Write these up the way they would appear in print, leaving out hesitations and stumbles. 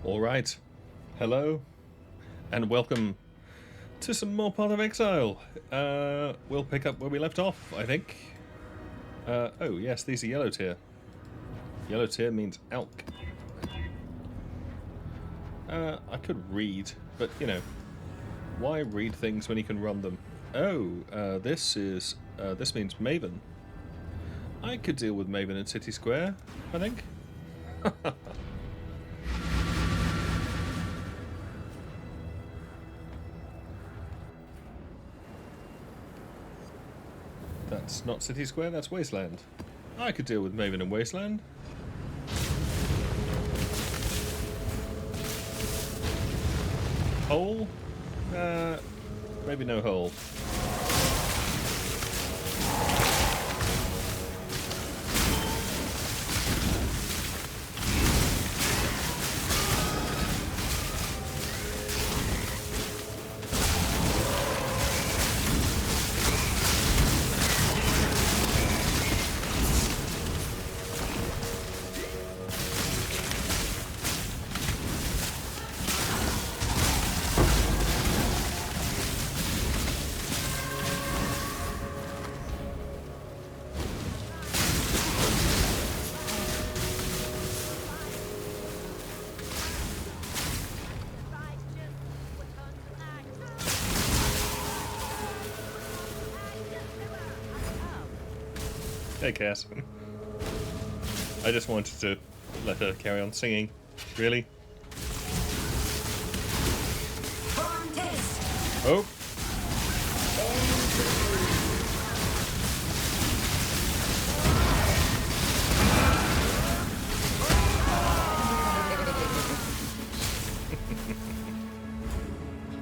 Alright, hello, and welcome to some more part of Exile. We'll pick up where we left off, I think. Oh yes, these are yellow tier. Yellow tier means elk. I could read, but you know, why read things when you can run them? Oh, this means Maven. I could deal with Maven in City Square, I think. That's not City Square, that's Wasteland. I could deal with Maven in Wasteland. Hole? Maybe no hole. Hey, Cass. I just wanted to let her carry on singing. Really? Oh!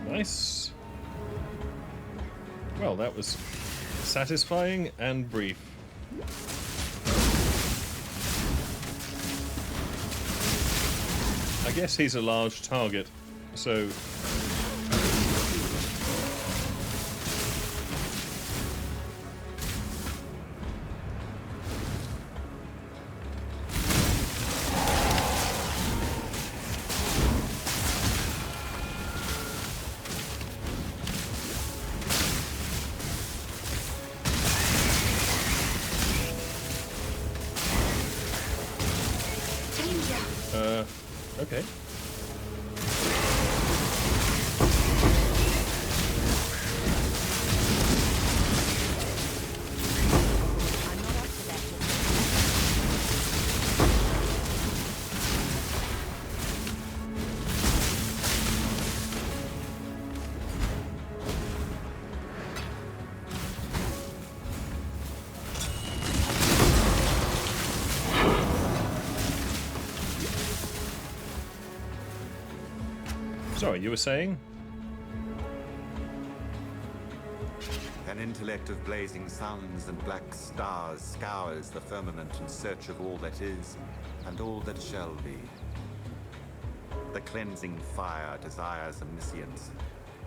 Nice. Well, that was satisfying and brief. I guess he's a large target, so... okay. Sorry, you were saying? An intellect of blazing suns and black stars scours the firmament in search of all that is, and all that shall be. The cleansing fire desires omniscience,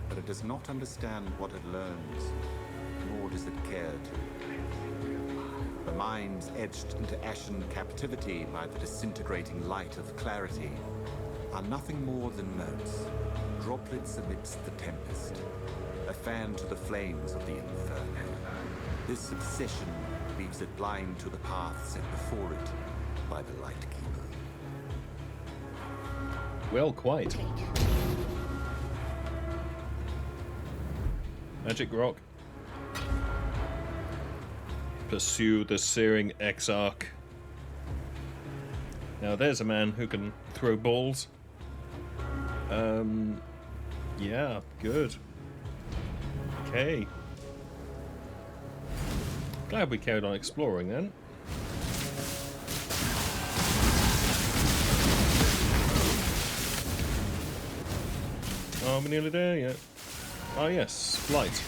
but it does not understand what it learns, nor does it care to. The minds etched into ashen captivity by the disintegrating light of clarity are nothing more than motes, droplets amidst the tempest, a fan to the flames of the inferno. This obsession leaves it blind to the path set before it by the Light Keeper. Well, quite. Magic rock. Pursue the searing Exarch. Now there's a man who can throw balls. Yeah, good. Okay. Glad we carried on exploring then. Are we nearly there yet? Ah yes, light.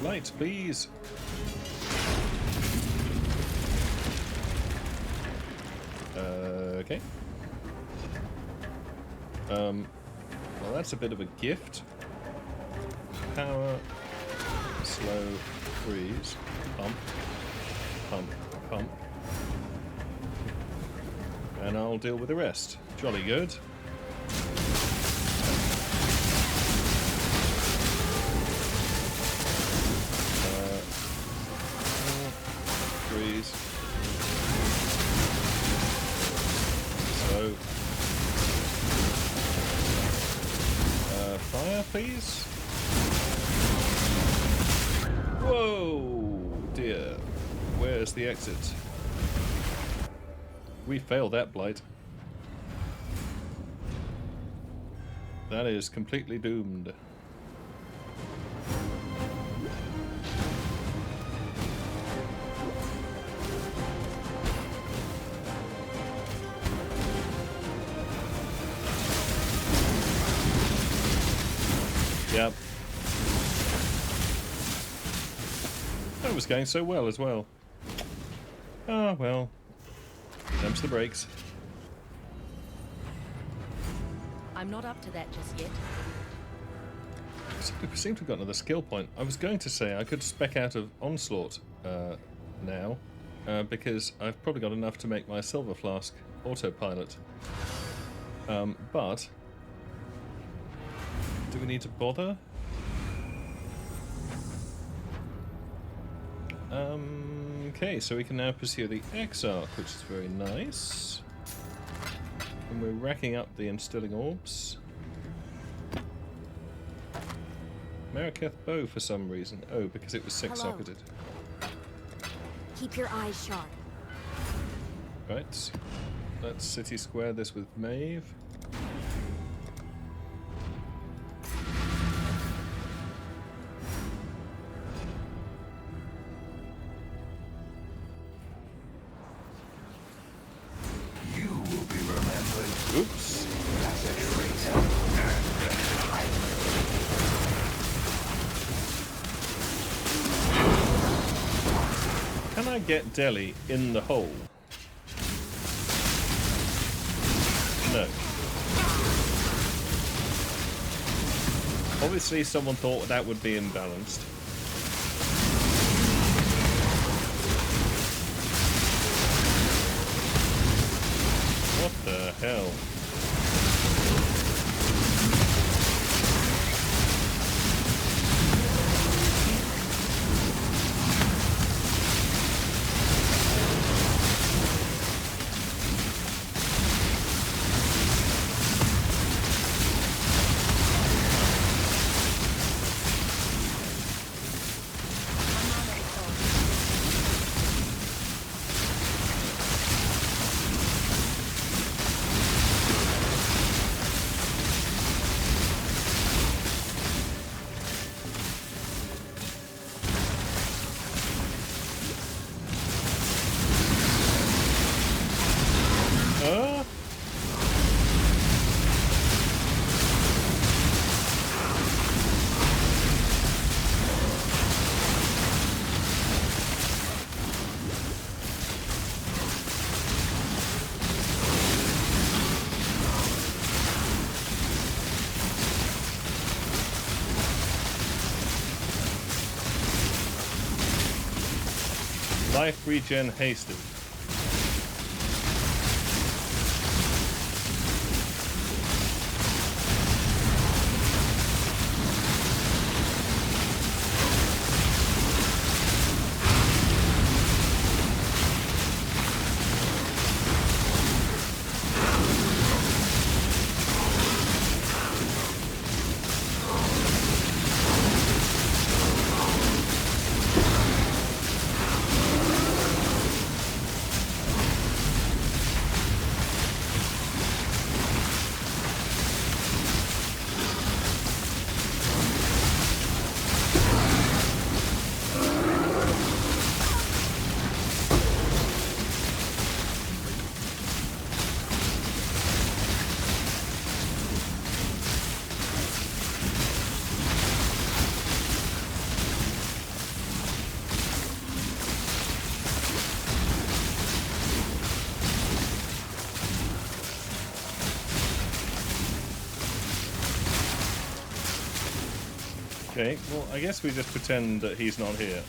Light, please. Okay. Well, that's a bit of a gift. Power, slow, freeze, pump. pump, pump. And I'll deal with the rest. Jolly good. Trees. So, fire, please. Whoa, dear. Where's the exit? We failed that blight. That is completely doomed. Yep. That was going so well as well. Ah, well. Jumps the brakes. I'm not up to that just yet. We seem to have got another skill point. I was going to say I could spec out of Onslaught now, because I've probably got enough to make my Silver Flask autopilot. But do we need to bother? Okay, so we can now pursue the X-Arc, which is very nice. And we're racking up the instilling orbs. Maraketh bow for some reason. Oh, because it was six-socketed. Keep your eyes sharp. Right. Let's city square this with Maeve. Oops. Can I get Delhi in the hole? No. Obviously someone thought that would be imbalanced. What the hell? Life regen hasted. Okay, well, I guess we just pretend that he's not here.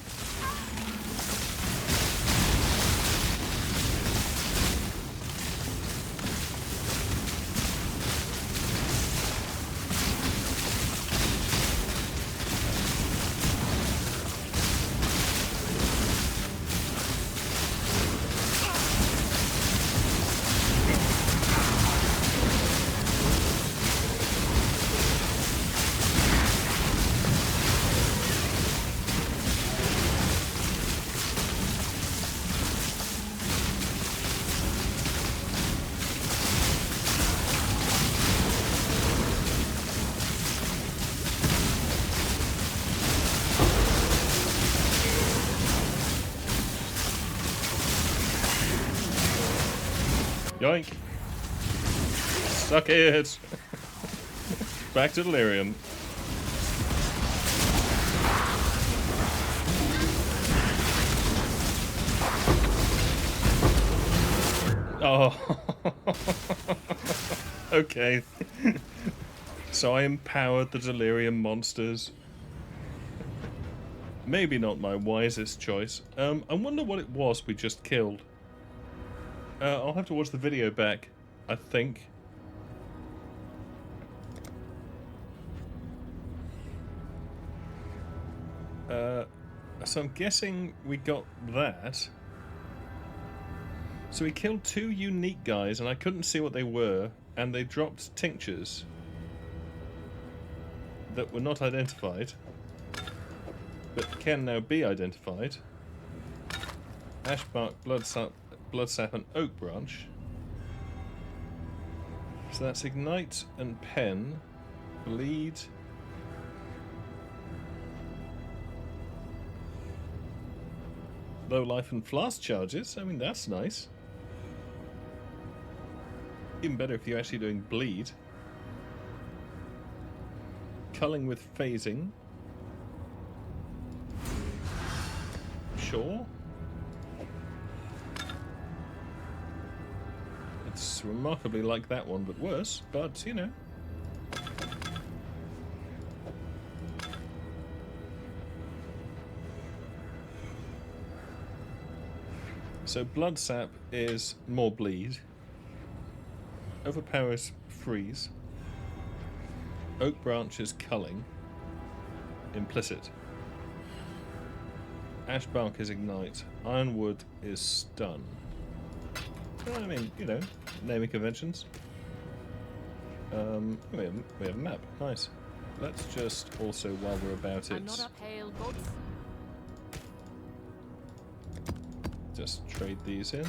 Yoink. Suck it. Back to delirium. Oh. Okay. So I empowered the delirium monsters. Maybe not my wisest choice. I wonder what it was we just killed. I'll have to watch the video back, I think. So I'm guessing we got that. So we killed 2 unique guys, and I couldn't see what they were, and they dropped tinctures that were not identified, but can now be identified. Ash bark, blood sap, and oak branch. So that's ignite and pen, bleed. Low life and flask charges. I mean, that's nice. Even better if you're actually doing bleed. Culling with phasing. Sure. It's remarkably like that one, but worse. But, you know. So blood sap is more bleed. Overpowers freeze. Oak branch is culling. Implicit. Ash bark is ignite. Ironwood is stun. I mean, you know, naming conventions. We have a map. Nice. Let's just also, while we're about I'm it, not a pale gods. just trade these in.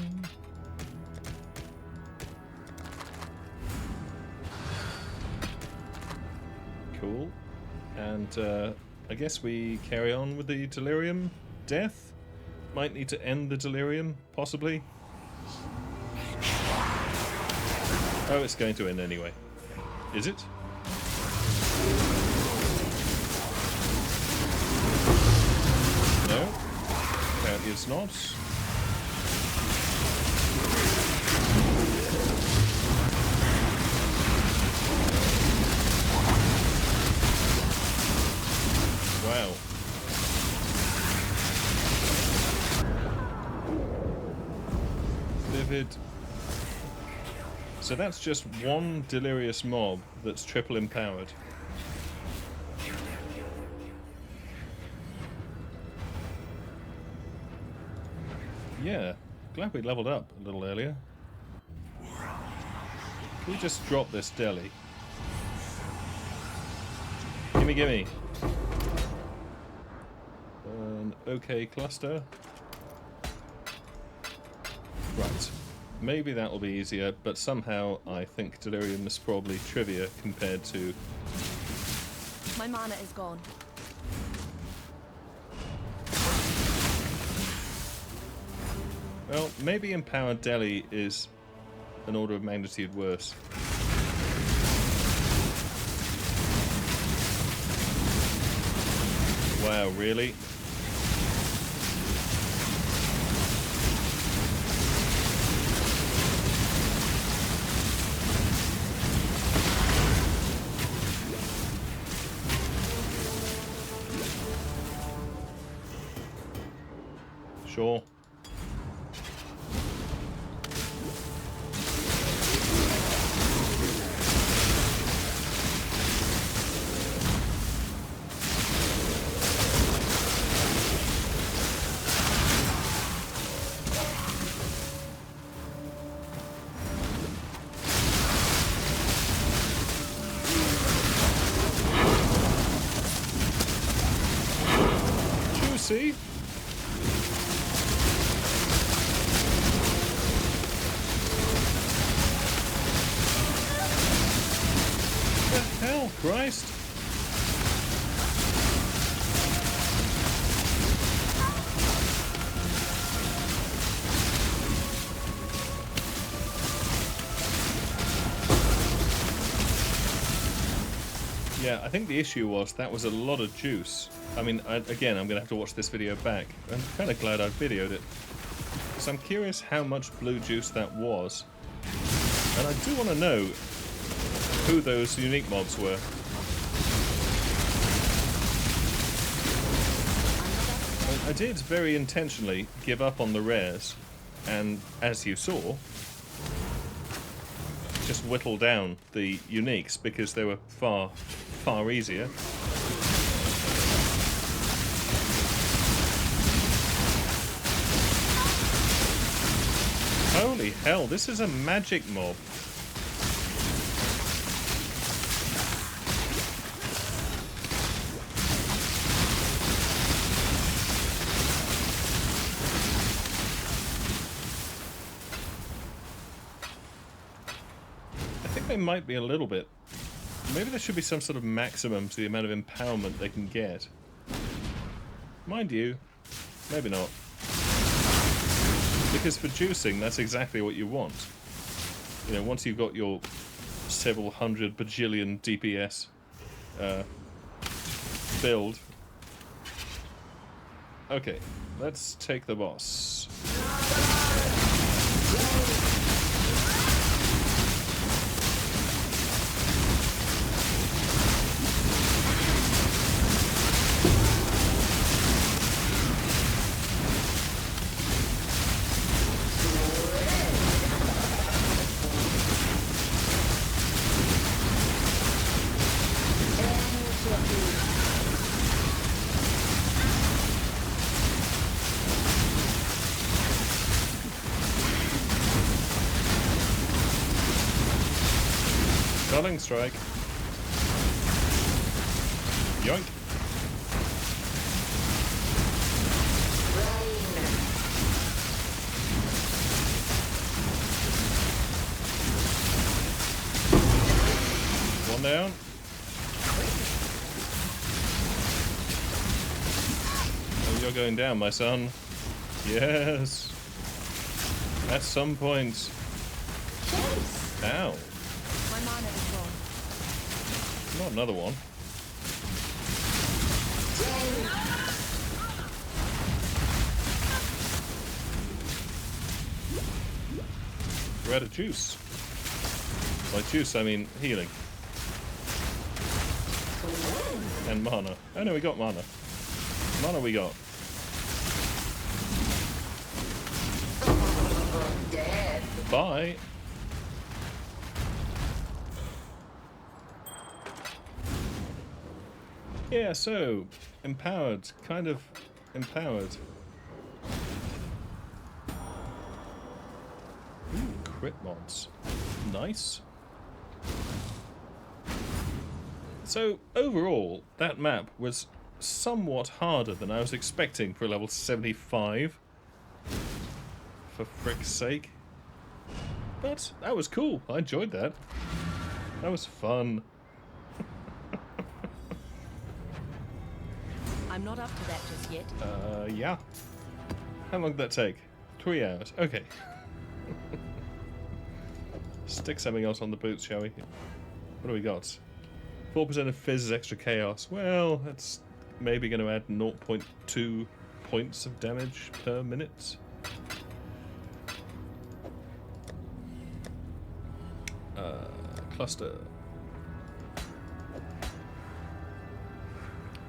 Cool. And I guess we carry on with the delirium death. Might need to end the delirium, possibly. Oh, it's going to end anyway. Is it? No. Apparently it's not. Wow. Vivid. So that's just one delirious mob that's triple empowered. Yeah, glad we leveled up a little earlier. Can we just drop this deli? Gimme, gimme. An okay cluster. Right. Maybe that will be easier, but somehow I think delirium is probably trivia compared to... My mana is gone. Well, maybe empowered deli is an order of magnitude worse. Wow, really? Sure. Juicy. Hell, Christ. Yeah, I think the issue was that was a lot of juice. I mean, again, I'm going to have to watch this video back. I'm kind of glad I videoed it. Because I'm curious how much blue juice that was. And I do want to know who those unique mobs were. I did very intentionally give up on the rares. And as you saw, just whittle down the uniques because they were far easier. Holy hell, this is a magic mob. They might be a little bit. Maybe there should be some sort of maximum to the amount of empowerment they can get. Mind you, maybe not. Because for juicing, that's exactly what you want. You know, once you've got your several hundred bajillion DPS build. Okay, let's take the boss. Stunning strike. Yoink. One down. Oh, you're going down, my son. Yes. At some point. Ow. My mana is gone. Not another one. We're out of juice. By juice, I mean healing. And mana. Oh no, we got mana. Mana we got. Bye. Yeah, so, empowered. Kind of empowered. Ooh, crit mods. Nice. So, overall, that map was somewhat harder than I was expecting for level 75. For frick's sake. But that was cool. I enjoyed that. That was fun. I'm not up to that just yet. Yeah. How long did that take? 3 hours. Okay. Stick something else on the boots, shall we? What do we got? 4% of fizz is extra chaos. Well, that's maybe going to add 0.2 points of damage per minute. Cluster.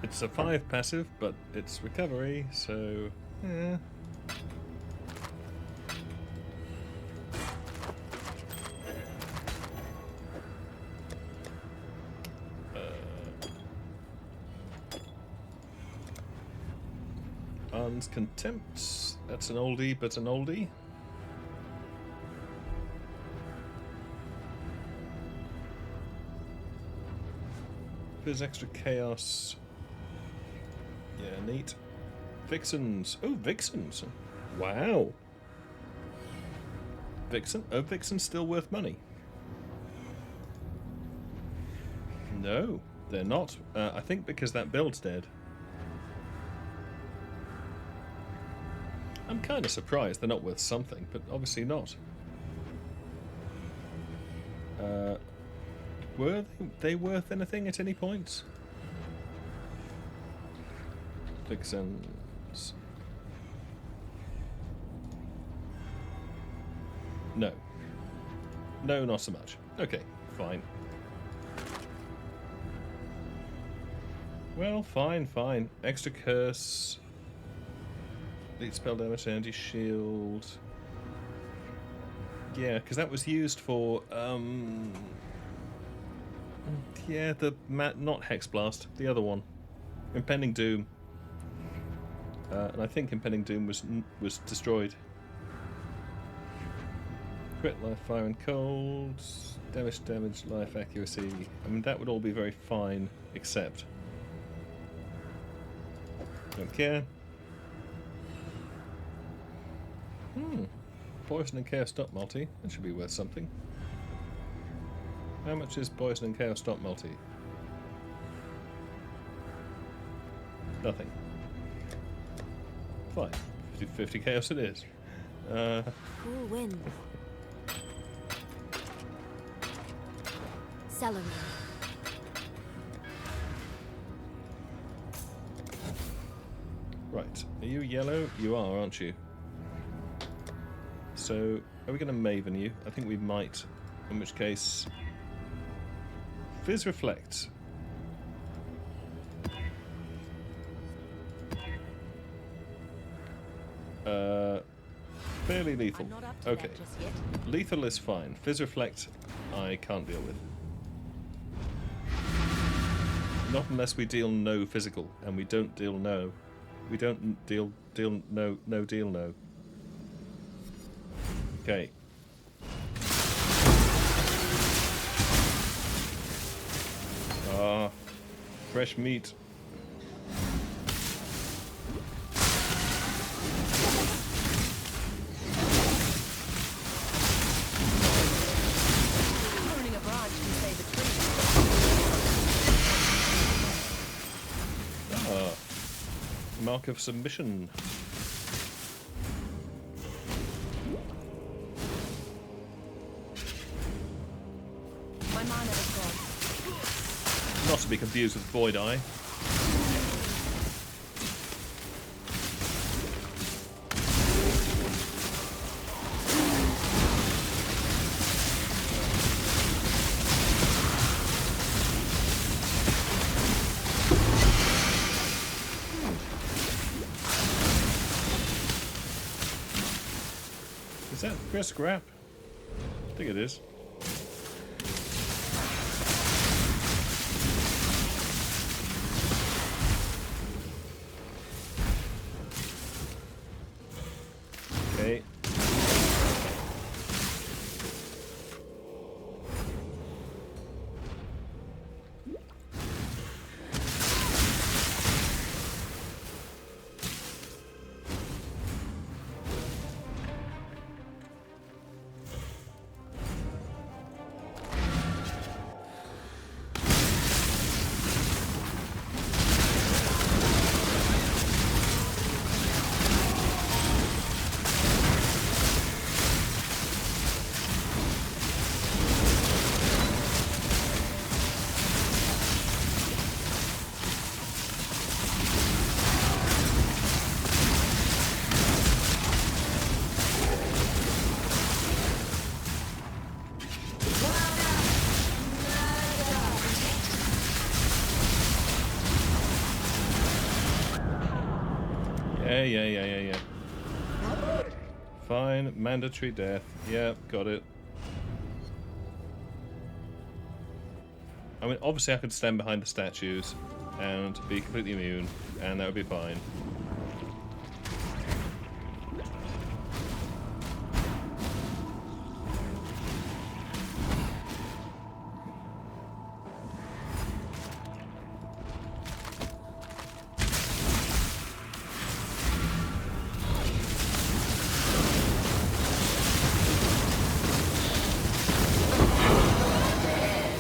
It's a 5 passive, but it's recovery, so yeah. Arn's Contempt. That's an oldie, but an oldie. There's extra chaos. Yeah, neat. Vixens. Oh, Vixens. Wow. Vixen? Oh, Vixen's still worth money. No, they're not. I think because that build's dead. I'm kind of surprised they're not worth something, but obviously not. Were they worth anything at any point? Vixens. No. No, not so much. Okay, fine. Well, fine. Extra curse. Lead spell damage, energy shield. Yeah, because that was used for, yeah, not Hex Blast, the other one. Impending Doom. And I think Impending Doom was destroyed. Crit, life, fire and cold. Damage, life, accuracy. I mean, that would all be very fine, except... Don't care. Poison and Chaos Stop multi. That should be worth something. How much is Poison and Chaos Stop multi? Nothing. Fine. 50 Chaos it is. Cool wind. Celery. Right. Are you yellow? You are, aren't you? So, are we going to Maven you? I think we might. In which case... Fizz Reflect. Fairly lethal. I'm not up to Okay. that just yet. Lethal is fine. Fizz Reflect, I can't deal with. Not unless we deal no physical, and we don't deal no. We don't deal no deal no. Okay. Fresh meat. Burning a branch can save a tree. Mark of submission. My mana is gone. Not to be confused with Void Eye. Is that Chris Scrap? I think it is. Okay. Yeah. Fine, mandatory death. Yeah, got it. I mean, obviously I could stand behind the statues and be completely immune, and that would be fine.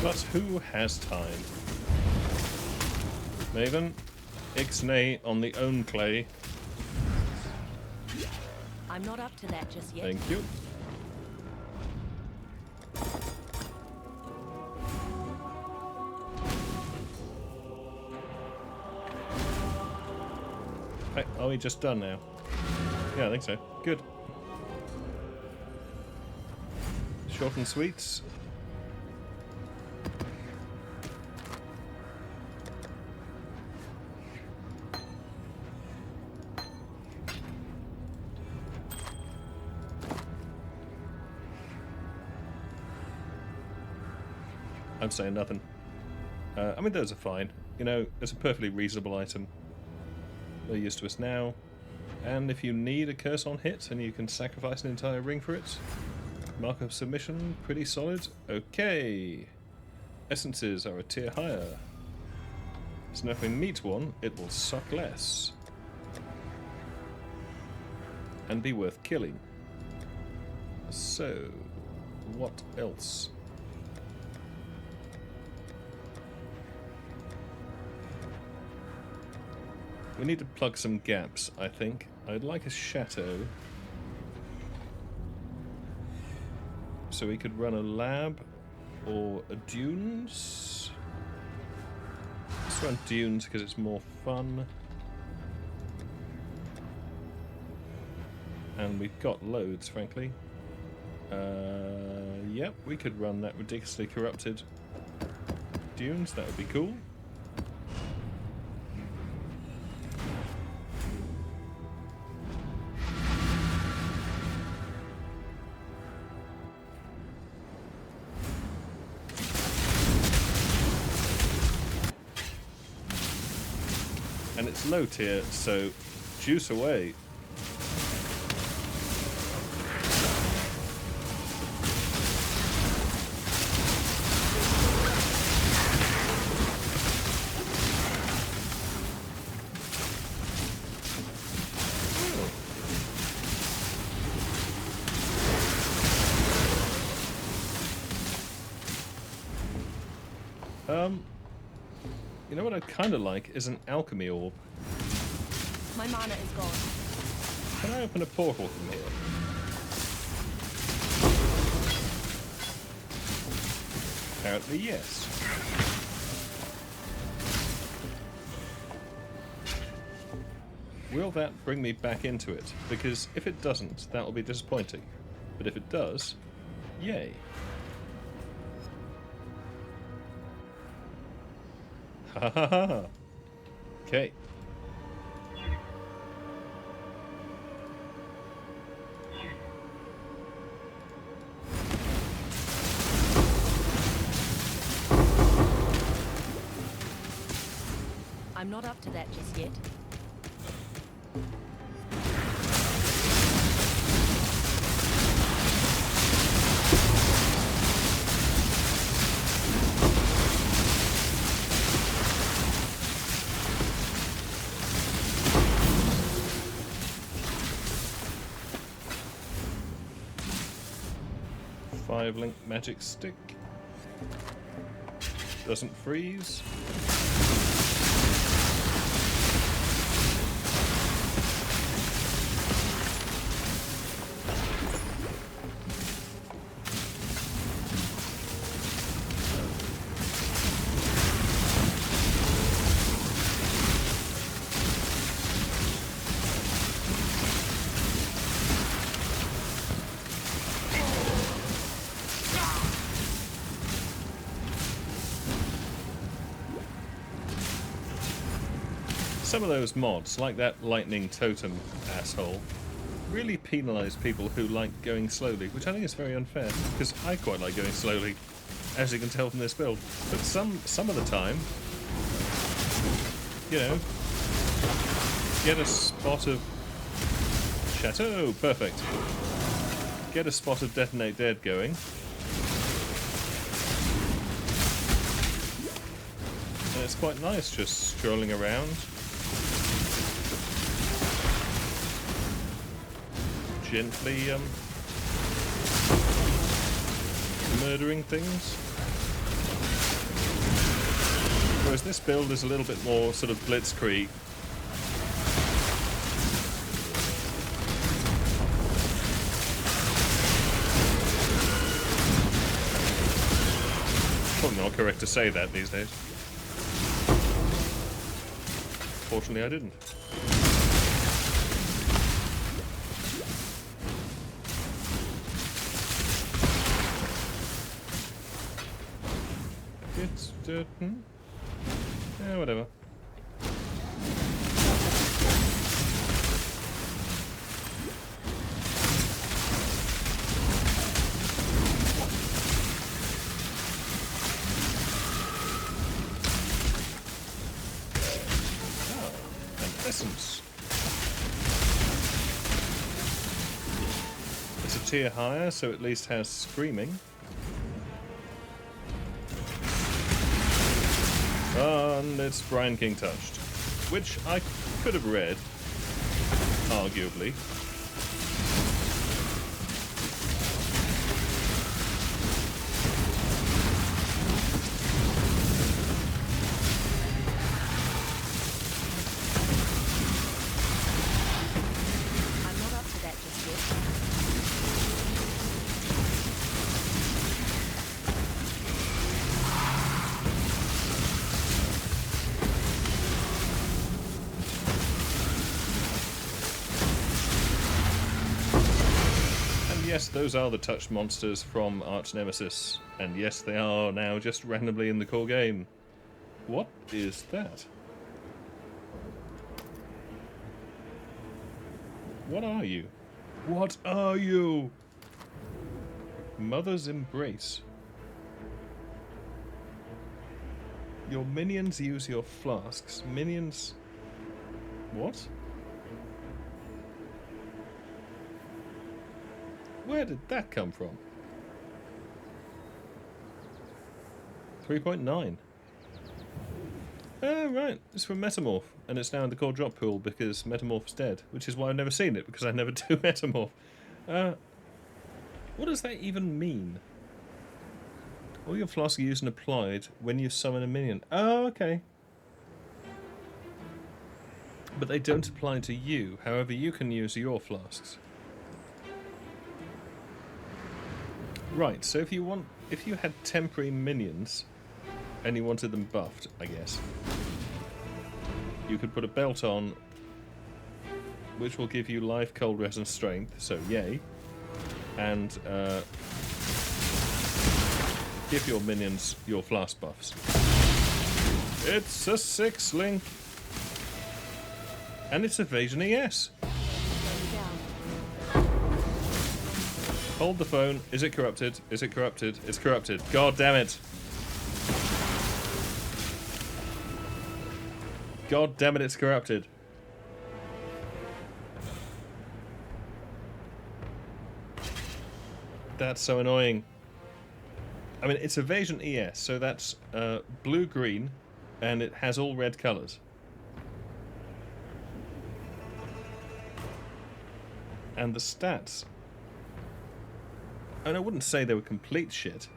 But who has time? Maven, Ixnay on the own clay. I'm not up to that just yet. Thank you. we just done now? Yeah, I think so. Good. Short and sweet. I'm saying nothing. I mean, those are fine. You know, it's a perfectly reasonable item. They're used to us now. And if you need a curse on hit and you can sacrifice an entire ring for it, mark of submission, pretty solid. Okay. Essences are a tier higher. So now if we meet one, it will suck less. And be worth killing. So, what else? We need to plug some gaps, I think. I'd like a chateau. So we could run a lab or a dunes. Let's run dunes because it's more fun. And we've got loads, frankly. Yep, we could run that ridiculously corrupted dunes. That would be cool. And it's low tier, so juice away. You know what I'd kind of like is an alchemy orb. My mana is gone. Can I open a portal from here? Apparently, yes. Will that bring me back into it? Because if it doesn't, that will be disappointing. But if it does, yay. Ha ha ha. Okay. I'm not up to that just yet. Link magic stick. Doesn't freeze. Some of those mods, like that lightning totem asshole, really penalise people who like going slowly, which I think is very unfair, because I quite like going slowly, as you can tell from this build. But some of the time, you know, get a spot of Chateau, perfect. Get a spot of Detonate Dead going. And it's quite nice just strolling around. Gently murdering things. Whereas this build is a little bit more sort of blitzkrieg. Probably not correct to say that these days. Fortunately I didn't. Yeah, whatever. Essence. It's a tier higher, so at least has screaming. And it's Brian King touched, which I could have read, arguably. Yes, those are the touch monsters from Arch Nemesis, and yes, they are now just randomly in the core game. What is that? What are you? What are you? Mother's Embrace. Your minions use your flasks. Minions... What? Where did that come from? 3.9. Oh, right. It's from Metamorph, and it's now in the core drop pool because Metamorph's dead, which is why I've never seen it, because I never do Metamorph. What does that even mean? All your flasks are used and applied when you summon a minion. Oh, okay. But they don't apply to you. However, you can use your flasks. Right, so if you had temporary minions and you wanted them buffed, I guess, you could put a belt on which will give you life, cold, res and strength, so yay, and give your minions your flask buffs. It's a 6-link! And it's evasion ES! Hold the phone. Is it corrupted? Is it corrupted? It's corrupted. God damn it. God damn it, it's corrupted. That's so annoying. I mean, it's evasion ES, so that's blue-green, and it has all red colours. And the stats... And I wouldn't say they were complete shit,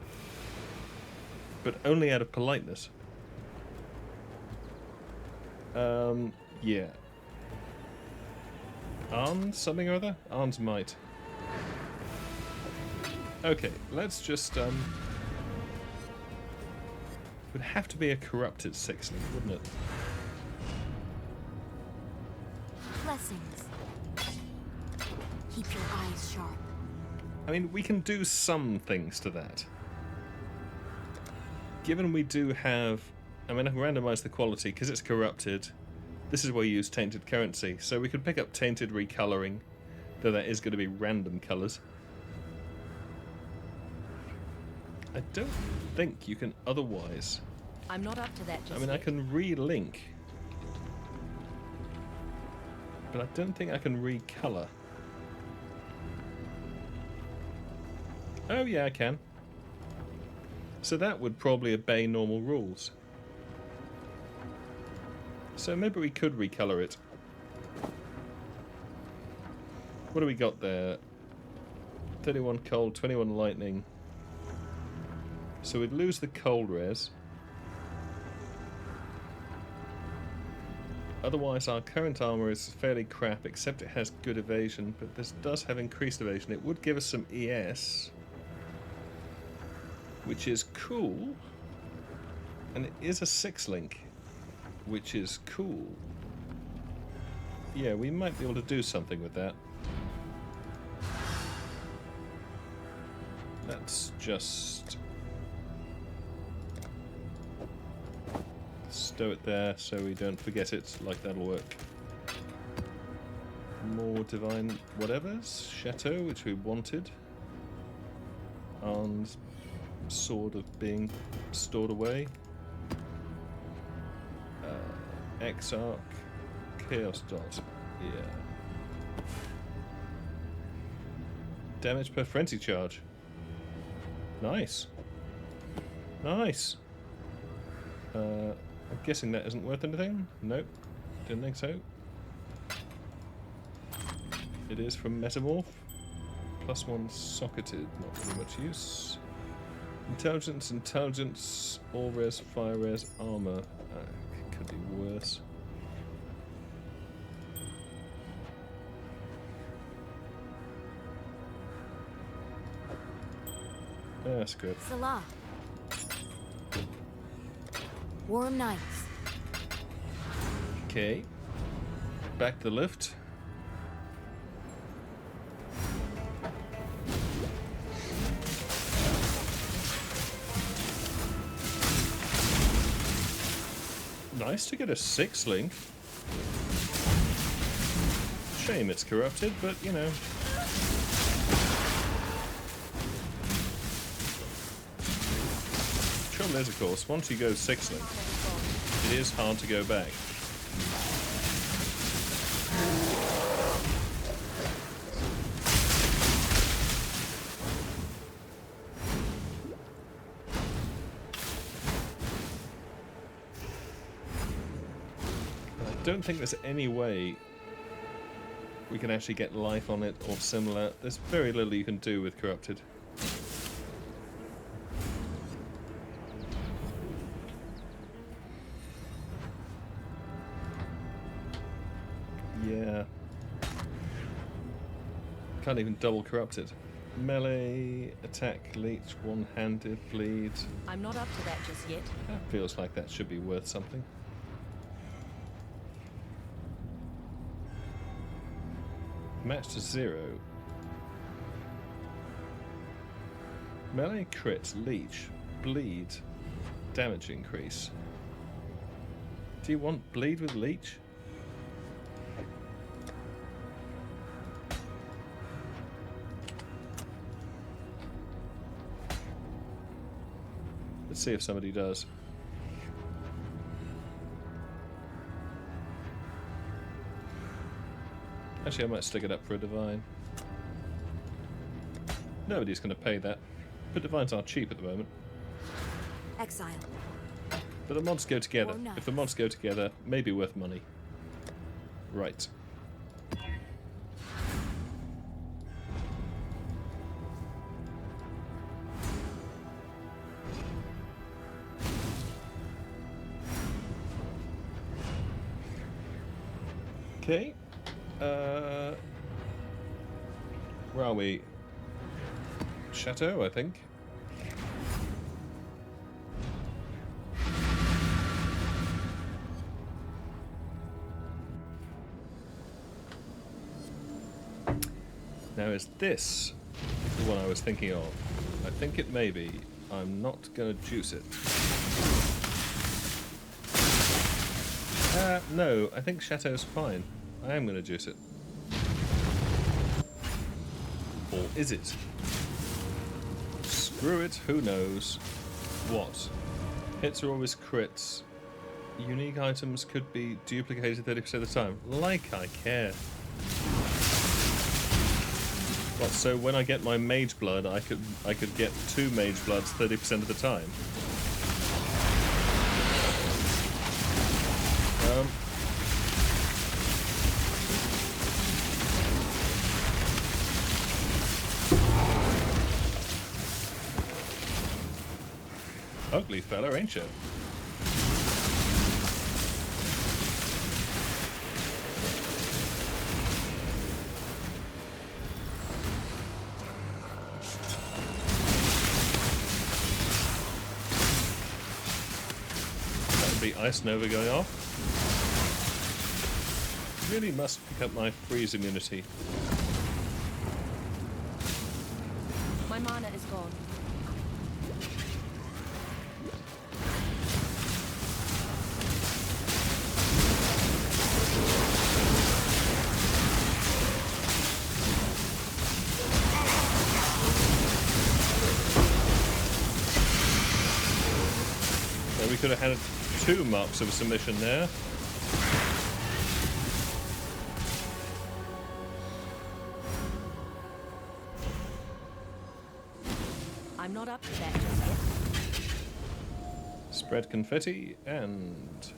but only out of politeness. Yeah. Arn something or other? Arn's might. Okay, let's just, would have to be a corrupted 6-link, wouldn't it? Blessings. Keep your eyes sharp. I mean, we can do some things to that. Given we do have... I mean, I can randomise the quality because it's corrupted. This is where you use tainted currency. So we could pick up tainted recolouring, though that is going to be random colours. I don't think you can otherwise... I'm not up to that just I mean, yet. I can re-link. But I don't think I can recolour. Oh yeah, I can. So that would probably obey normal rules. So maybe we could recolour it. What do we got there? 31 cold, 21 lightning. So we'd lose the cold res. Otherwise our current armour is fairly crap, except it has good evasion, but this does have increased evasion. It would give us some ES, which is cool. And it is a 6-link, which is cool. Yeah, we might be able to do something with that. Let's just... stow it there so we don't forget it, like that'll work. More divine whatevers. Chateau, which we wanted. And sort of being stored away. Exarch. Chaos dot. Yeah. Damage per frenzy charge. Nice. Nice. I'm guessing that isn't worth anything? Nope. Didn't think so. It is from Metamorph. +1 socketed, not very much use. Intelligence, intelligence, all res, fire res, armor. Could be worse. That's good. Salah. Warm nights. Okay. Back to the lift. Nice to get a 6 link. Shame it's corrupted, but you know. Trouble is, of course, once you go 6 link, it is hard to go back. I don't think there's any way we can actually get life on it or similar. There's very little you can do with corrupted. Yeah. Can't even double corrupted. Melee, attack, leech, one-handed, bleed. I'm not up to that just yet. That feels like that should be worth something. Match to 0. Melee, crit, leech, bleed, damage increase. Do you want bleed with leech? Let's see if somebody does. Actually, I might stick it up for a divine. Nobody's going to pay that. But divines aren't cheap at the moment. Exile. But the mods go together. Or not. If the mods go together, maybe worth money. Right. Okay. Where are we? Chateau, I think. Now, is this the one I was thinking of? I think it may be. I'm not going to juice it. No, I think Chateau's fine. I am going to juice it. Or is it? Screw it, who knows. What? Hits are always crits. Unique items could be duplicated 30% of the time. Like I care. What, so when I get my mage blood, I could get 2 mage bloods 30% of the time? Ugly fella, ain't you? That would be Ice Nova going off. Really must pick up my freeze immunity. My mana is gone. we could have had 2 marks of submission there. I'm not up to that just yet. Spread confetti and...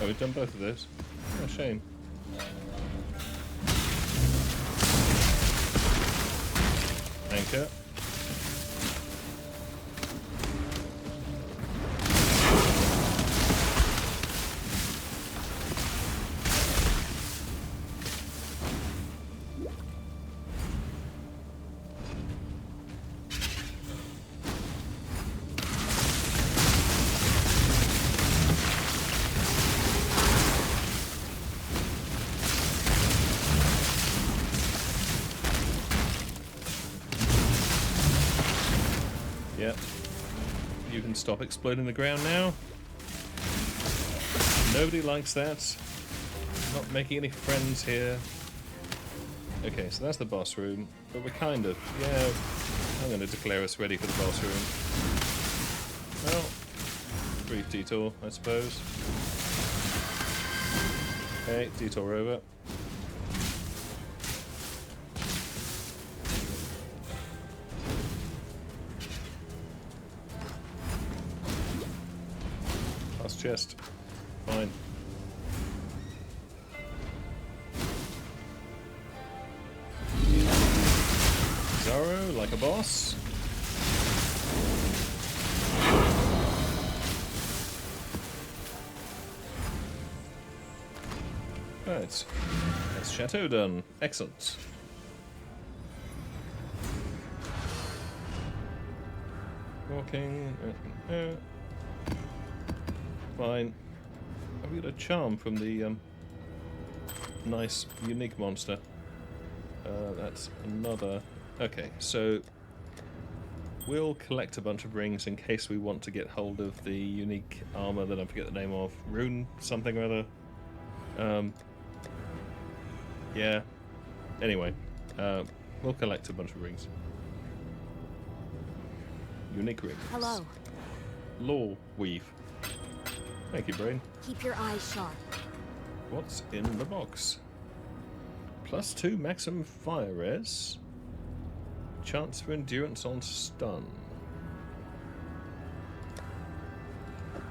Oh, we've done both of those. Oh, shame. Anchor. Yep. You can stop exploding the ground now. Nobody likes that. Not making any friends here. Okay, so that's the boss room. But we're kind of... Yeah, I'm going to declare us ready for the boss room. Well, brief detour, I suppose. Okay, detour over. Chest. Fine. Zorro, like a boss. Right. That's Chateau done. Excellent. Walking. Fine. Have we got a charm from the nice, unique monster? That's another... Okay, so we'll collect a bunch of rings in case we want to get hold of the unique armor that I forget the name of. Rune something or other. Yeah. Anyway, we'll collect a bunch of rings. Unique rings. Hello. Law weave. Thank you, Brain. Keep your eyes sharp. What's in the box? +2 maximum fire res. Chance for endurance on stun.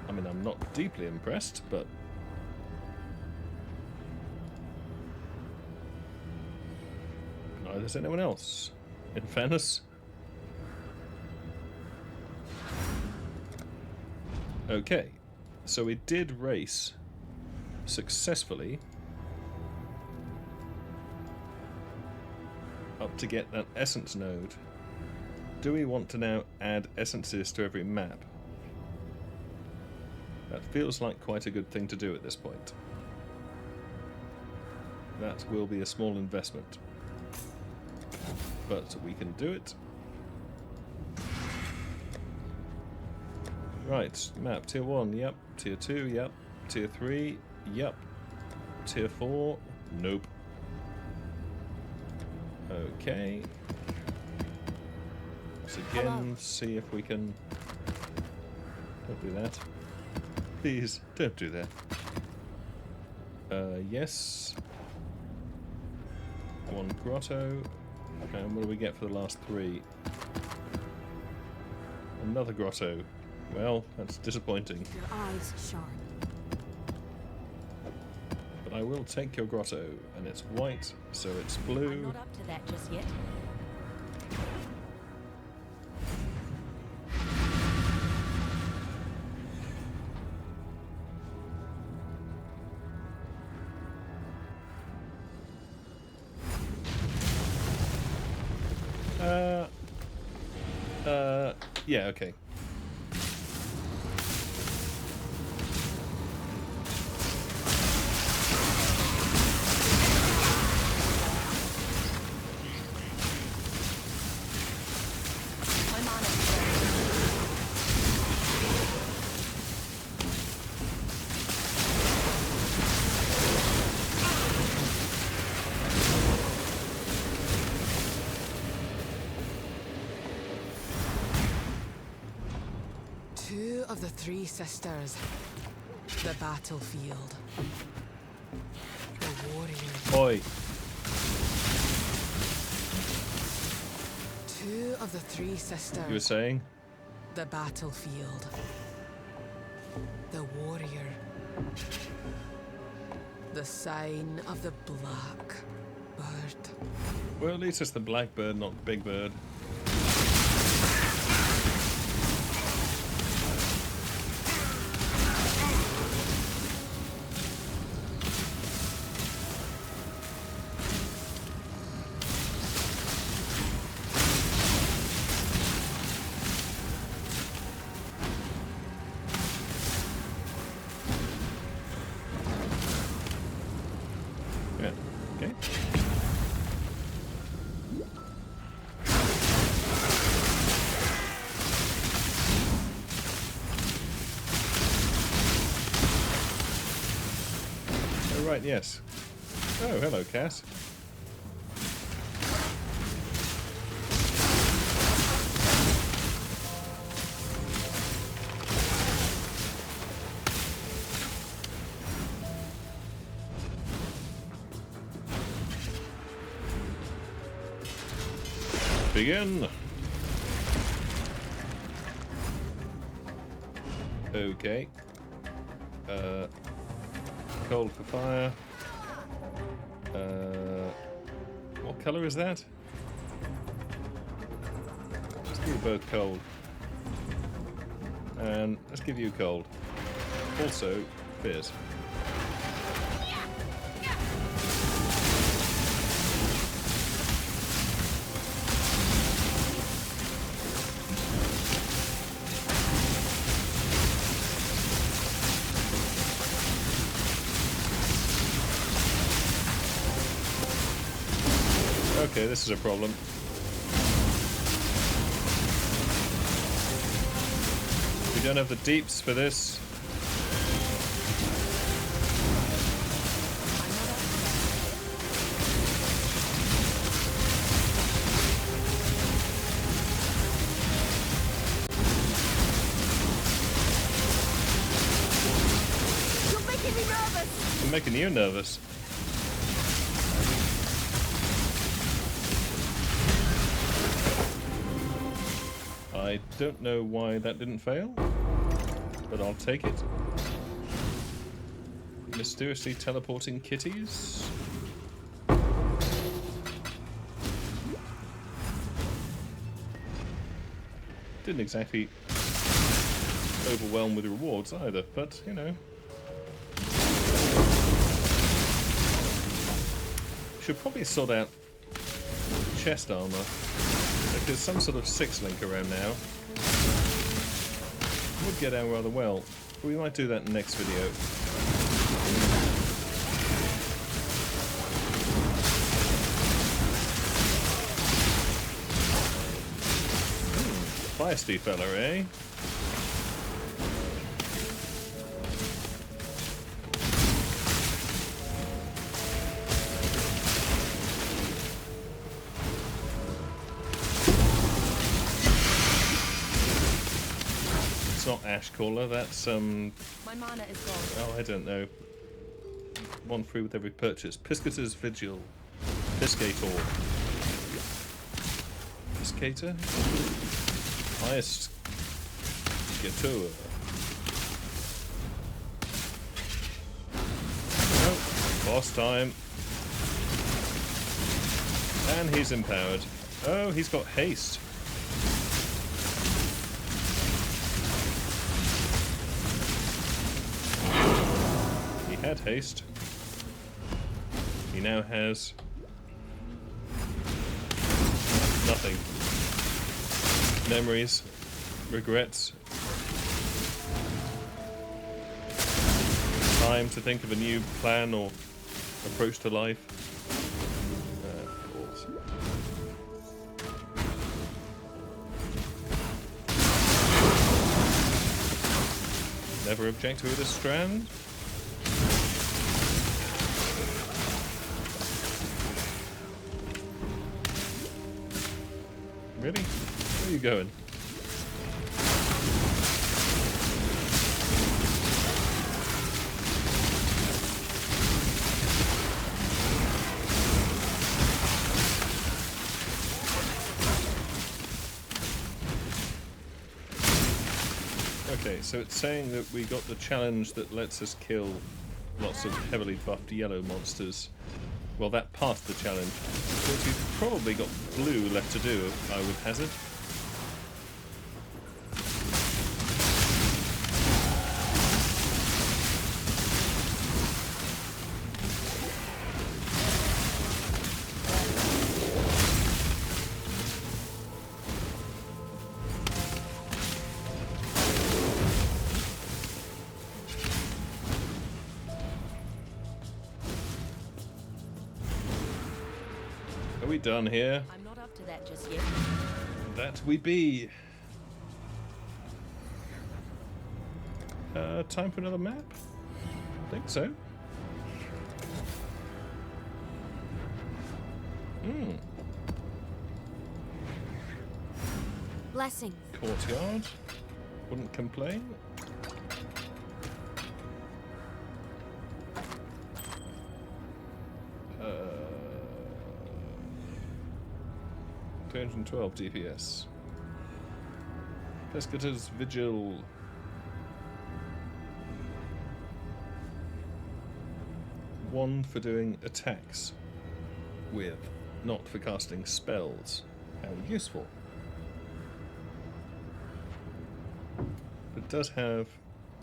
I mean, I'm not deeply impressed, but... neither is anyone else, in fairness. Okay. So we did race successfully up to get that essence node. Do we want to now add essences to every map? That feels like quite a good thing to do at this point. That will be a small investment. But we can do it. Right, map, tier 1, yep. Tier 2, yep. Tier 3, yep. Tier 4, nope. Okay. Let's again Hello. see if we can... Don't do that. Please, don't do that. Yes. 1 grotto. And what do we get for the last 3? Another grotto. Well, that's disappointing. Your eyes sharp. But I will take your grotto, and it's white, so it's I'm blue. not up to that just yet. Yeah, okay. Two of the three sisters. The battlefield. The warriors. Oi. Two of the three sisters. You were saying? The battlefield. The warrior. The sign of the black bird. Well, at least it's the black bird, not the big bird. Yeah, okay. Oh, right, yes. Oh, hello, Cass. Begin. Okay. Cold for fire. What color is that? Let's give you both cold. And let's give you cold. Also, fierce. Okay, this is a problem. We don't have the deeps for this. You're making me nervous! I'm making you nervous. I don't know why that didn't fail, but I'll take it. Mysteriously teleporting kitties. Didn't exactly overwhelm with rewards either, but you know. Should probably sort out chest armor. There's some sort of 6-link around now. Would get out rather well. We might do that in the next video. Feisty fella, eh? Not Ash Caller, that's My mana is gone. oh, I don't know. One free with every purchase. Piscator's Vigil. Piscator. Piscator? Highest Piscator. Oh, boss time. And he's empowered. Oh, he's got haste. Had haste. He now has nothing. Memories, regrets, time to think of a new plan or approach to life. Balls. Never object to a strand. Really? Where are you going? Okay, so it's saying that we got the challenge that lets us kill lots of heavily buffed yellow monsters. Well, that passed the challenge. So we've probably got blue left to do, I would hazard. Are we done here? I'm not up to that just yet. That we be. Time for another map? I think so. Blessings. Courtyard. Wouldn't complain. Uh, 212 DPS. Pescator's Vigil. One for doing attacks with, not for casting spells. How useful. But it does have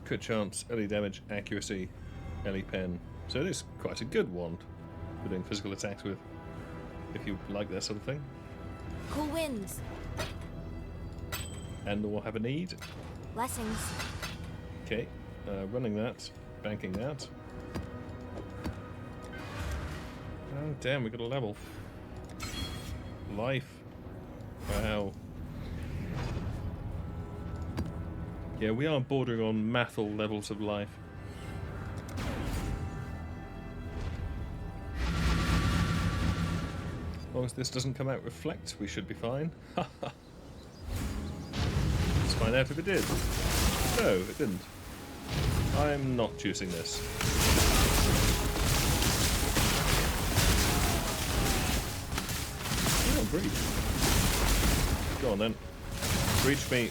crit chance, early damage, accuracy, melee pen. So it is quite a good wand for doing physical attacks with, if you like that sort of thing. Cool winds. And we'll have a need. Blessings. Okay, running that, banking that. Oh damn, we got a level. Life. Wow. Yeah, we are bordering on mathal levels of life. As long as this doesn't come out reflect, we should be fine. Let's find out if it did. No, it didn't. I'm not choosing this. Oh, breach. Go on then. Breach me.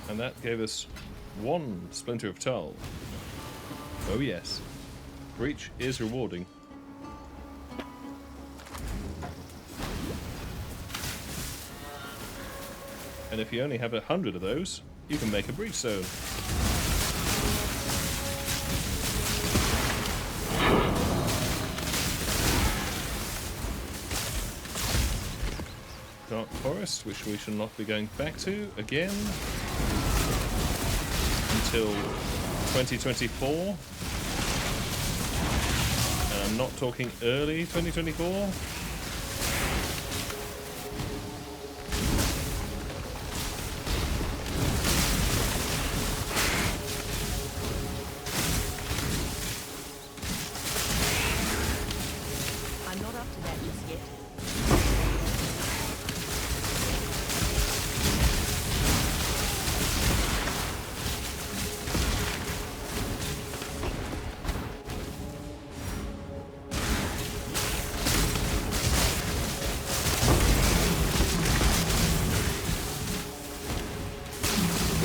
And that gave us one Splinter of Tull. Oh yes. Breach is rewarding. And if you only have 100 of those, you can make a breach zone. Dark Forest, which we shall not be going back to again until 2024. And I'm not talking early 2024. I'm not up to that just yet.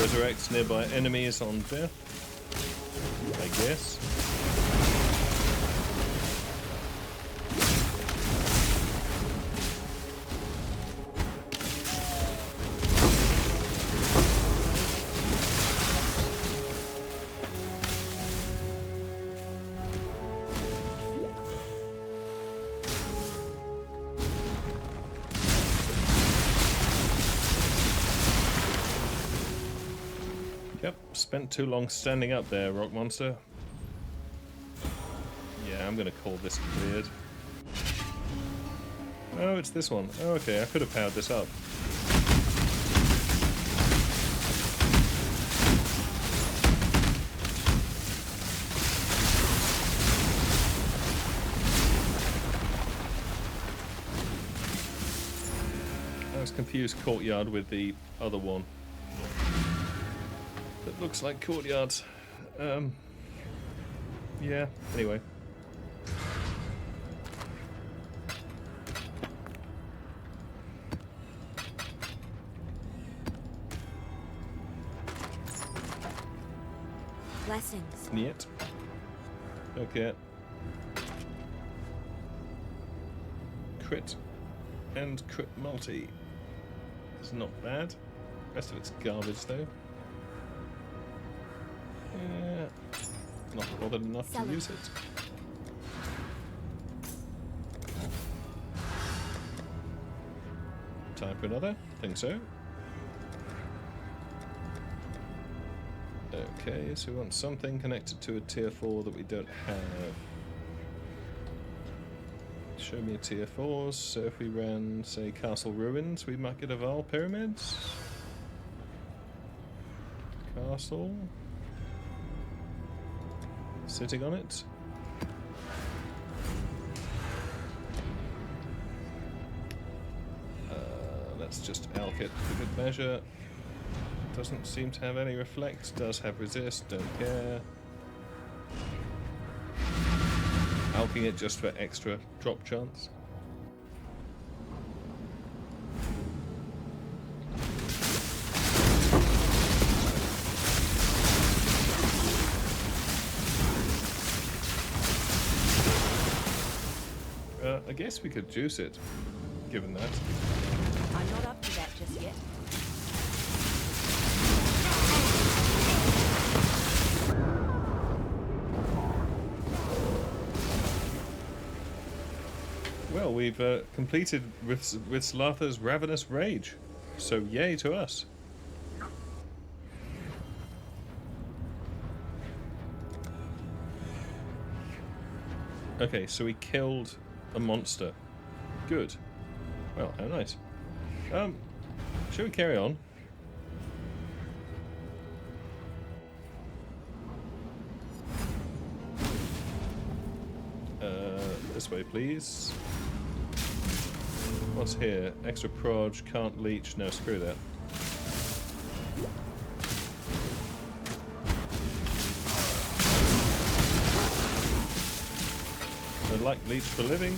Resurrects nearby enemies on death, I guess. Yep, spent too long standing up there, rock monster. Yeah, I'm gonna call this cleared. Oh, it's this one. Oh, okay, I could have powered this up. always confuse courtyard with the other one. That looks like courtyards. Yeah, anyway. Blessings. Niet. Okay. Crit and crit multi. It's not bad. Rest of it's garbage though. Yeah. Not bothered enough to use it. Time for another? Think so. Okay, so we want something connected to a tier 4 that we don't have. Show me a tier 4s, so if we ran, say, Castle Ruins, we might get a Val Pyramids. Castle. Sitting on it. Let's just alk it for good measure. Doesn't seem to have any reflect, does have resist, don't care. Alking it just for extra drop chance. I guess we could juice it, given that. I'm not up to that just yet. Well, we've completed with Slatha's Ravenous Rage, so yay to us. Okay, so we killed a monster. Good. Well, how nice. Shall we carry on? This way, please. What's here? Extra prod, can't leech. No, screw that. I like leech for living.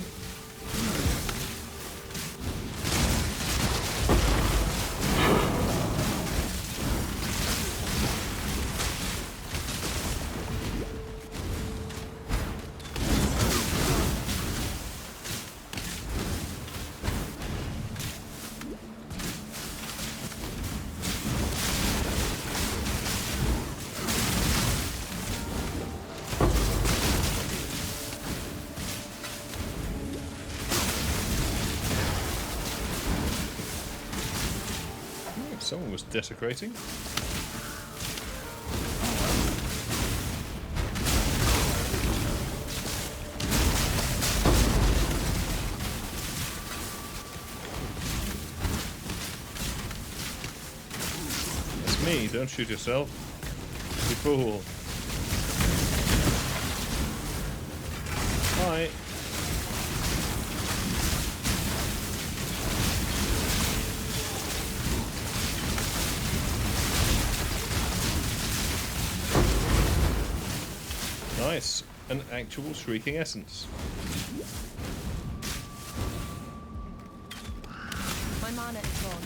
Someone was desecrating. It's me, don't shoot yourself. You fool. Hi. Nice. An actual Shrieking Essence. My mana is gone.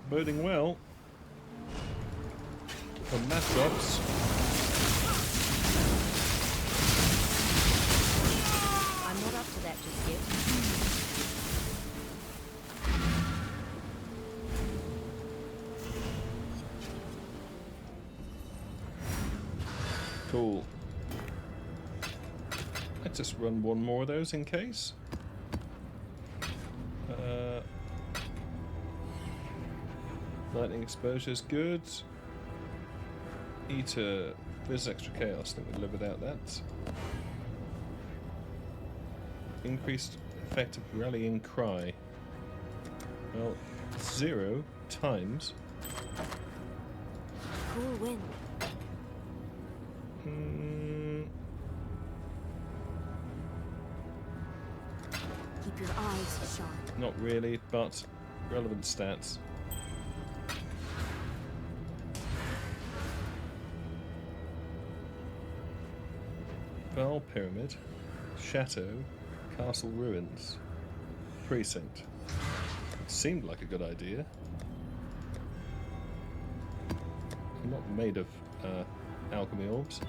Boding well. From math drops. I'm not up to that just yet. Let's just run one more of those in case. Lightning exposure is good. Eater, there's extra chaos. I think we'll live without that. Increased effect of rallying cry. Well, 0 times. Cool wind. Keep your eyes sharp. Not really, but relevant stats. Val Pyramid, Chateau, Castle Ruins, Precinct. It seemed like a good idea. I'm not made of alchemy orbs.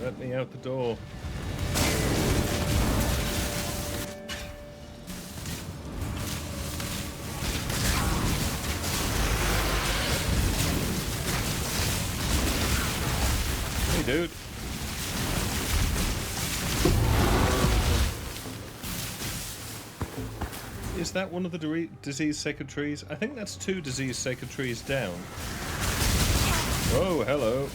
Let me out the door. Hey, dude. Is that one of the disease sacred trees? I think that's 2 disease sacred trees down. Oh, hello.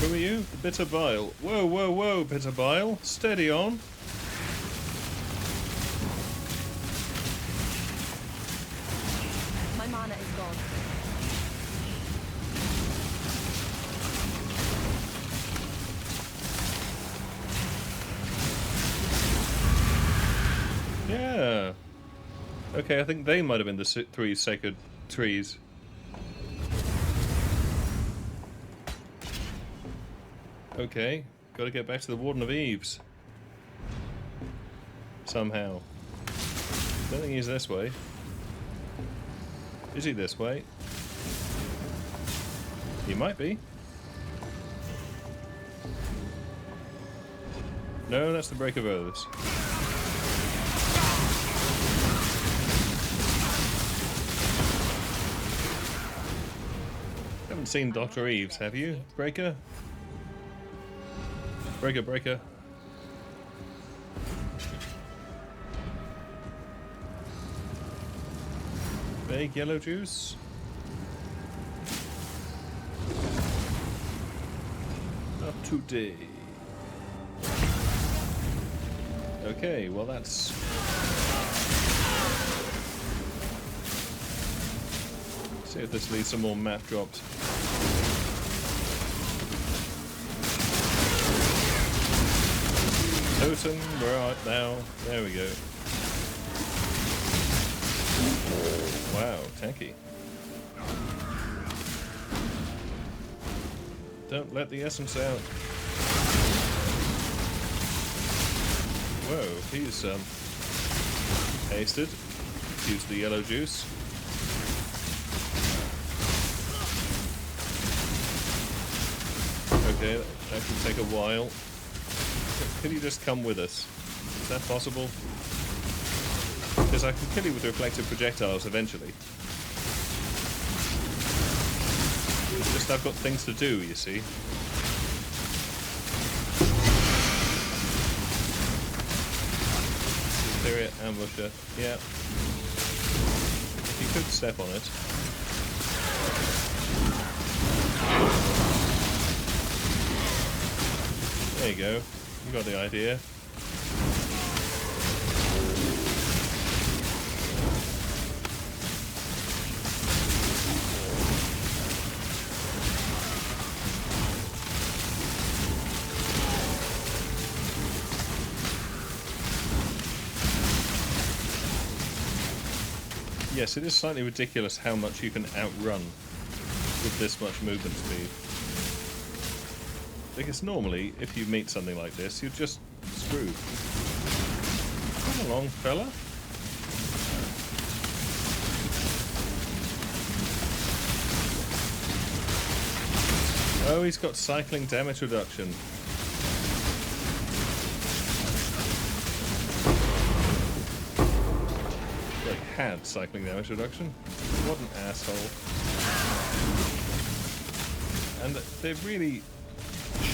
Who are you? The Bitter Bile. Whoa, whoa, whoa, Bitter Bile. Steady on. My mana is gone. Yeah. Okay, I think they might have been the 3 sacred trees. Okay, gotta get back to the Warden of Eves. Somehow. Don't think he's this way. Is he this way? He might be. No, that's the Break of Oaths. Haven't seen Dr. Eves, have you, Breaker? Breaker, breaker. Big yellow juice. Not today. Okay, well that's... see if this leads some more map drops. Totem, where art thou? There we go. Wow, tanky. Don't let the essence out. Whoa, he's hasted. Use the yellow juice. Okay, that can take a while. Could you just come with us? Is that possible? Because I can kill you with reflective projectiles eventually. It's just I've got things to do, you see. Superior ambusher. Yeah. If you could step on it. There you go. You got the idea. Yes, it is slightly ridiculous how much you can outrun with this much movement speed. Because normally, if you meet something like this, you're just screwed. Come along, fella. Oh, he's got cycling damage reduction. Well, he had cycling damage reduction. What an asshole. And they really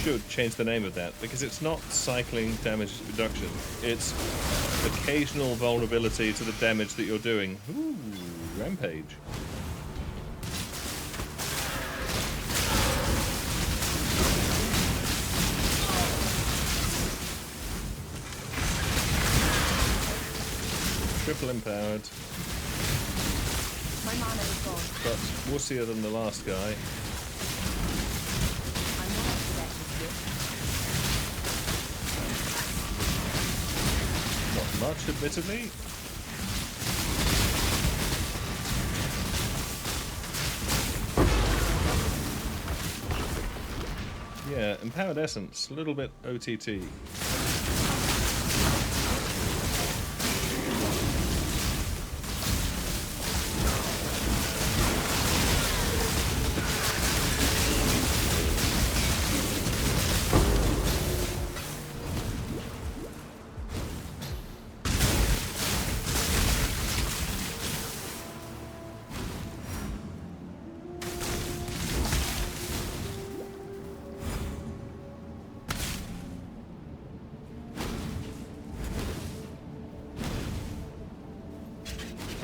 should change the name of that, because it's not cycling damage reduction. It's occasional vulnerability to the damage that you're doing. Ooh, rampage. Triple empowered. My mana is gone. But wussier than the last guy. I'm not up to that just yet. Not much, admittedly. Yeah, empowered essence, a little bit OTT.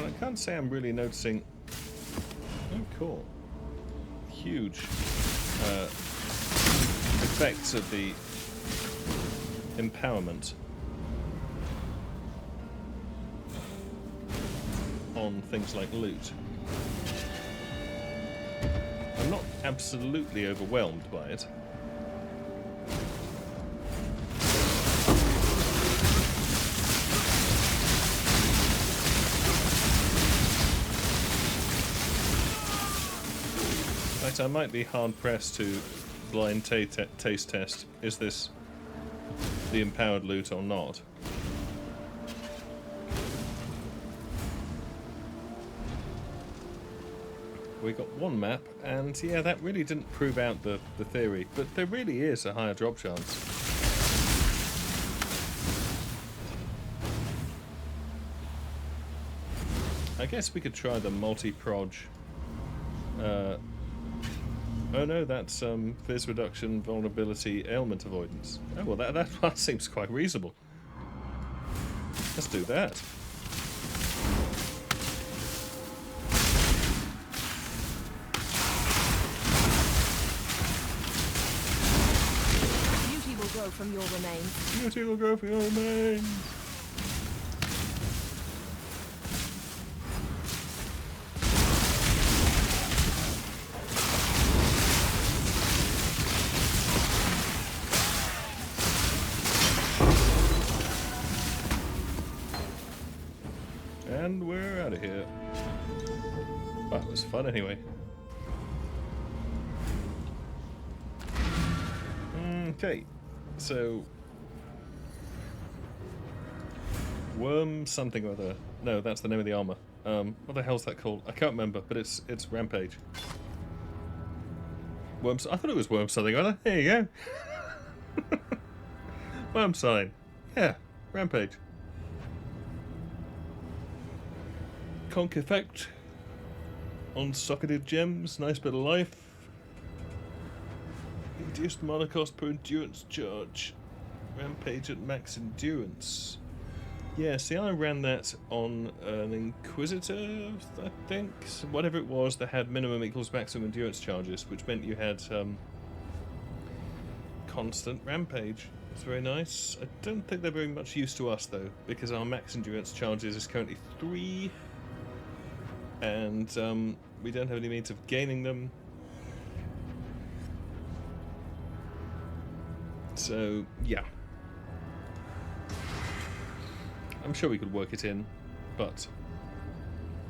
I can't say I'm really noticing. Oh, cool. Huge effects of the empowerment on things like loot. I'm not absolutely overwhelmed by it. In fact, I might be hard-pressed to blind taste test, is this the empowered loot or not? We got one map, and yeah, that really didn't prove out the theory, but there really is a higher drop chance. I guess we could try the multi-proj. Oh no, that's fizz reduction, vulnerability, ailment avoidance. Oh well, that one seems quite reasonable. Let's do that. Beauty will grow from your remains. Beauty will grow from your remains. And we're out of here. Well, it was fun anyway. Okay, so worm something or other. No, that's the name of the armor. What the hell's that called? I can't remember, but it's rampage. Worms. I thought it was worm something or other. There you go. Worm sign. Yeah, rampage. Conk effect on socketed gems, nice bit of life. Reduced mana cost per endurance charge. Rampage at max endurance. Yeah, see, I ran that on an Inquisitor, I think. So whatever it was that had minimum equals maximum endurance charges, which meant you had constant rampage. It's very nice. I don't think they're very much use to us, though, because our max endurance charges is currently 3. And we don't have any means of gaining them. So, yeah. I'm sure we could work it in, but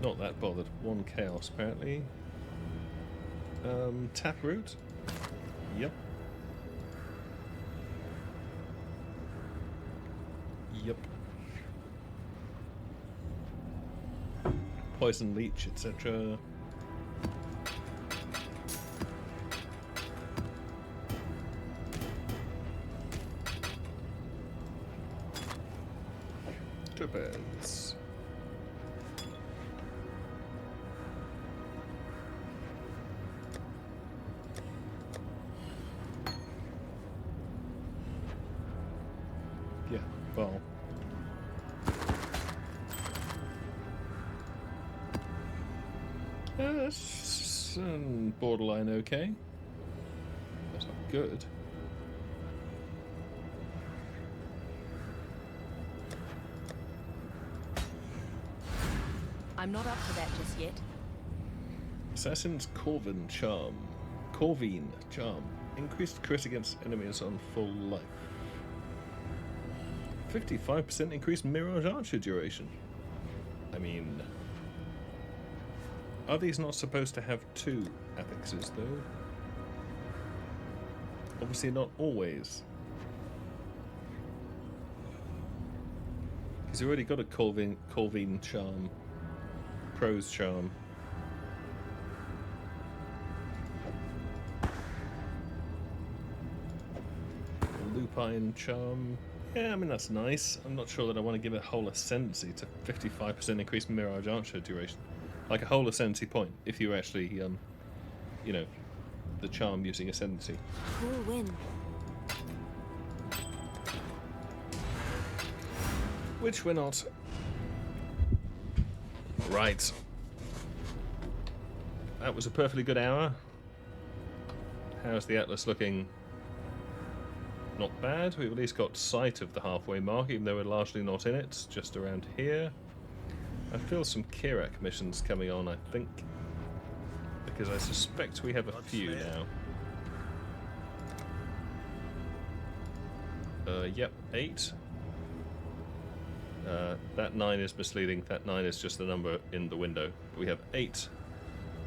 not that bothered. 1 chaos, apparently. Taproot? Yep. Yep. Poison leech, etc. Squares. Yeah, well. That's borderline okay. That's not good. I'm not up to that just yet. Assassin's Corvin Charm. Increased crit against enemies on full life. 55% increased Mirage Archer duration. I mean, are these not supposed to have 2 affixes though? Obviously not always. He's already got a Corvin Charm. Pro's Charm. Lupine Charm. Yeah, I mean, that's nice. I'm not sure that I want to give it a whole ascendancy to 55% increased Mirage Archer duration. Like a whole ascendancy point, if you actually, you know, the charm using ascendancy. Cool win. Which we're not. Right. That was a perfectly good hour. How's the Atlas looking? Not bad. We've at least got sight of the halfway mark, even though we're largely not in it. Just around here. I feel some Kirak missions coming on, I think. Because I suspect we have a few now. Yep, 8. That 9 is misleading. That 9 is just the number in the window. We have 8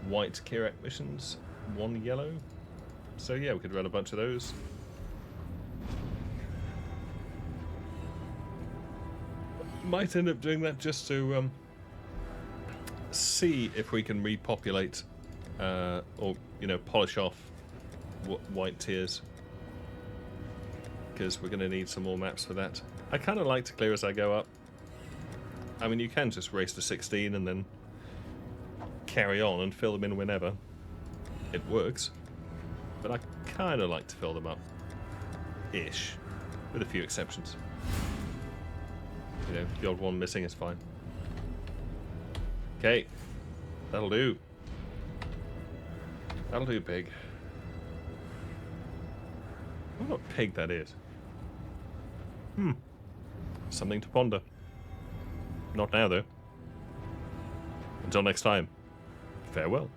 white Kirak missions, 1 yellow. So yeah, we could run a bunch of those. Might end up doing that just to see if we can repopulate or, you know, polish off white tiers. Because we're going to need some more maps for that. I kind of like to clear as I go up. I mean, you can just race to 16 and then carry on and fill them in whenever. It works. But I kind of like to fill them up. Ish. With a few exceptions. You know, the odd one missing is fine. Okay. That'll do. That'll do, pig. I wonder what pig that is. Something to ponder. Not now, though. Until next time, farewell.